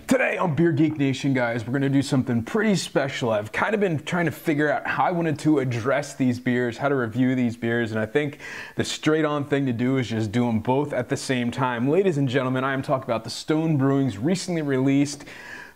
Today on Beer Geek Nation, guys, we're going to do something pretty special. I've kind of been trying to figure out how I wanted to address these beers, how to review these beers, and I think the straight on thing to do is just do them both at the same time. Ladies and gentlemen, I am talking about the Stone Brewing's recently released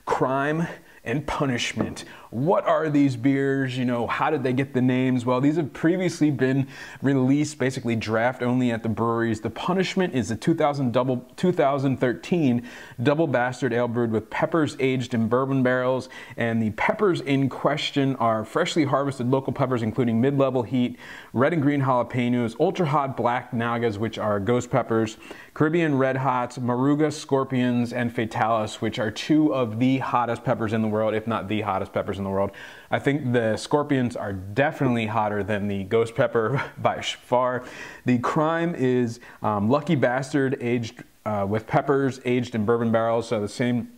Crime and Punishment. What are these beers? You know, how did they get the names? Well, these have previously been released, basically draft only at the breweries. The Punishment is a 2013 double Basartd ale brewed with peppers aged in bourbon barrels, and the peppers in question are freshly harvested local peppers, including mid-level heat, red and green jalapenos, ultra hot black nagas, which are ghost peppers, Caribbean red hots, Moruga scorpions, and fatalis, which are two of the hottest peppers in the world, if not the hottest peppers in the world. I think the scorpions are definitely hotter than the ghost pepper by far. The Crime is Lucky Bastards aged with peppers aged in bourbon barrels, so the same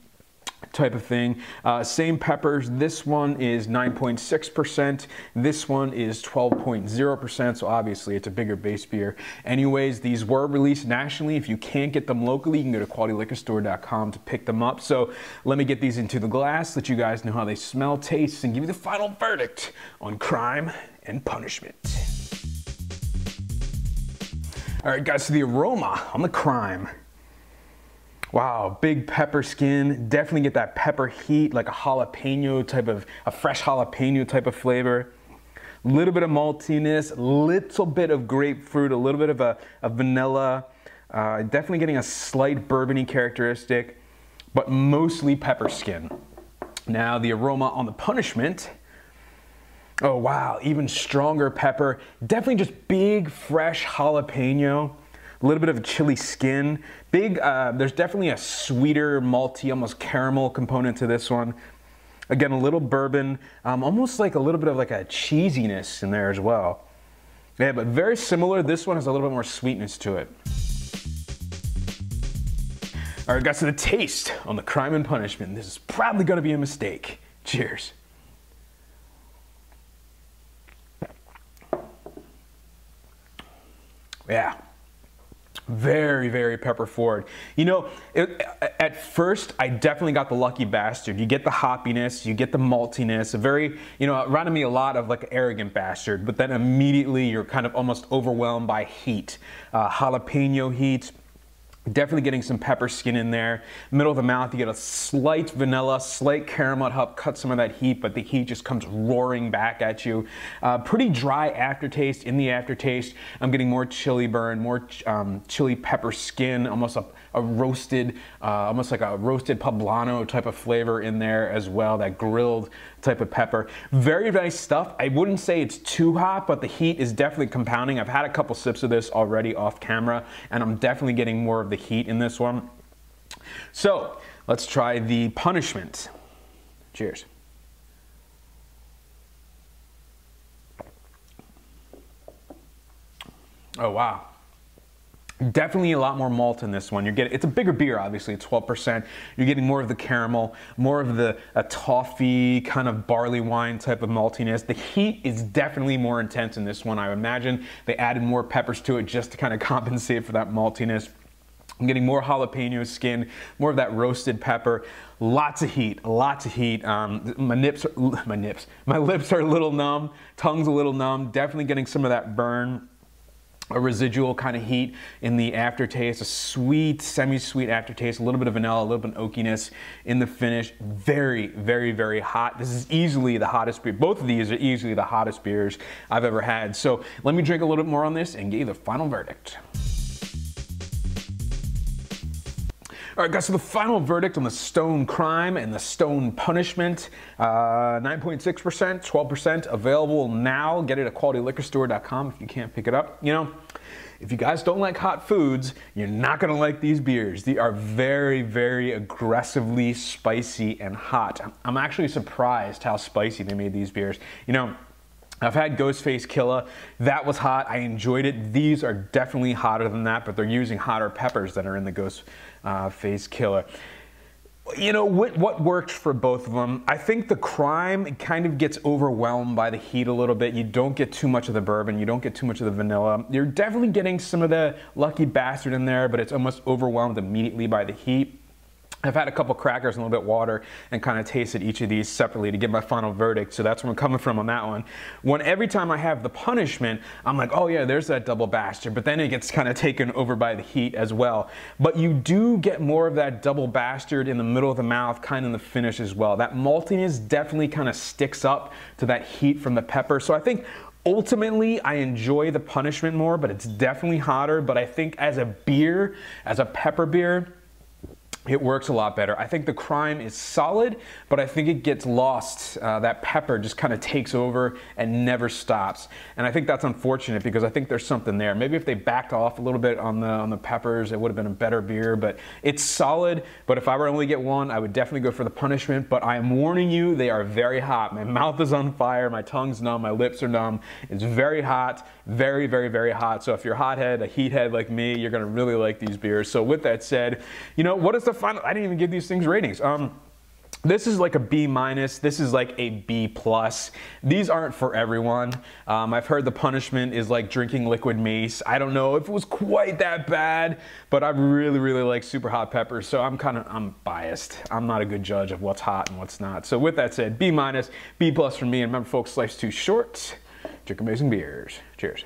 type of thing. Same peppers. This one is 9.6%. This one is 12.0%. So obviously it's a bigger base beer. Anyways, these were released nationally. If you can't get them locally, you can go to qualityliquorstore.com to pick them up. So let me get these into the glass, let you guys know how they smell, taste, and give you the final verdict on Crime and Punishment. All right, guys, so the aroma on the Crime. Wow, big pepper skin, definitely get that pepper heat, like a jalapeno type of, a fresh jalapeno type of flavor. A little bit of maltiness, little bit of grapefruit, a little bit of a vanilla. Definitely getting a slight bourbony characteristic, but mostly pepper skin. Now the aroma on the Punishment. Oh wow, even stronger pepper. Definitely just big, fresh jalapeno. A little bit of a chili skin. Big, there's definitely a sweeter, malty, almost caramel component to this one. Again, a little bourbon, almost like a little bit of like a cheesiness in there as well. Yeah, but very similar. This one has a little bit more sweetness to it. All right, guys, so the taste on the Crime and Punishment. This is probably going to be a mistake. Cheers. Yeah. Very, very pepper forward. You know, at first, I definitely got the Lucky Bastards. You get the hoppiness, you get the maltiness, a very, you know, it reminded me a lot of like an Arrogant Bastard, but then immediately you're kind of almost overwhelmed by heat. Jalapeno heat. Definitely getting some pepper skin in there. Middle of the mouth, you get a slight vanilla, slight caramel to help cut some of that heat, but the heat just comes roaring back at you. Pretty dry aftertaste. In the aftertaste, I'm getting more chili burn, more chili pepper skin, almost a roasted, almost like a roasted poblano type of flavor in there as well, that grilled type of pepper. Very nice stuff. I wouldn't say it's too hot, but the heat is definitely compounding. I've had a couple sips of this already off camera, and I'm definitely getting more of the heat in this one. So let's try the Punishment. Cheers. Oh wow. Definitely a lot more malt in this one. You're getting, it's a bigger beer, obviously, it's 12%. You're getting more of the caramel, more of the toffee kind of barley wine type of maltiness. The heat is definitely more intense in this one. I would imagine they added more peppers to it just to kind of compensate for that maltiness. I'm getting more jalapeno skin, more of that roasted pepper. Lots of heat, lots of heat. My lips are a little numb, tongue's a little numb. Definitely getting some of that burn. A residual kind of heat in the aftertaste, a sweet, semi-sweet aftertaste, a little bit of vanilla, a little bit of oakiness in the finish. Very, very, very hot. This is easily the hottest beer. Both of these are easily the hottest beers I've ever had. So let me drink a little bit more on this and get you the final verdict. All right, guys, so the final verdict on the Stone Crime and the Stone Punishment, 9.6%, 12%, available now. Get it at qualityliquorstore.com if you can't pick it up. You know, if you guys don't like hot foods, you're not gonna like these beers. They are very, very aggressively spicy and hot. I'm actually surprised how spicy they made these beers. You know, I've had Ghostface Killa. That was hot. I enjoyed it. These are definitely hotter than that, but they're using hotter peppers that are in the Ghostface Killa. You know, what worked for both of them? I think the Crime, it kind of gets overwhelmed by the heat a little bit. You don't get too much of the bourbon. You don't get too much of the vanilla. You're definitely getting some of the Lucky Bastard in there, but it's almost overwhelmed immediately by the heat. I've had a couple crackers and a little bit of water and kind of tasted each of these separately to get my final verdict. So that's where I'm coming from on that one. Every time I have the punishment, I'm like, oh yeah, there's that double bastard. But then it gets kind of taken over by the heat as well. But you do get more of that double bastard in the middle of the mouth, kind of in the finish as well. That maltiness definitely kind of sticks up to that heat from the pepper. So I think ultimately, I enjoy the punishment more, but it's definitely hotter. But I think as a beer, as a pepper beer, it works a lot better. I think the crime is solid, but I think it gets lost. That pepper just kind of takes over and never stops. And I think that's unfortunate because I think there's something there. Maybe if they backed off a little bit on the peppers, it would have been a better beer, but it's solid. But if I were to only get one, I would definitely go for the punishment. But I am warning you, they are very hot. My mouth is on fire, my tongue's numb, my lips are numb. It's very hot, very, very, very hot. So if you're a hothead, a heat head like me, you're gonna really like these beers. So with that said, you know, what is the final? I didn't even give these things ratings. This is like a B-. This is like a B+. These aren't for everyone. I've heard the punishment is like drinking liquid mace. I don't know if it was quite that bad, but I really, really like super hot peppers. So I'm biased. I'm not a good judge of what's hot and what's not. So with that said, B-, B+ for me. And remember folks, life's too short. Drink amazing beers. Cheers.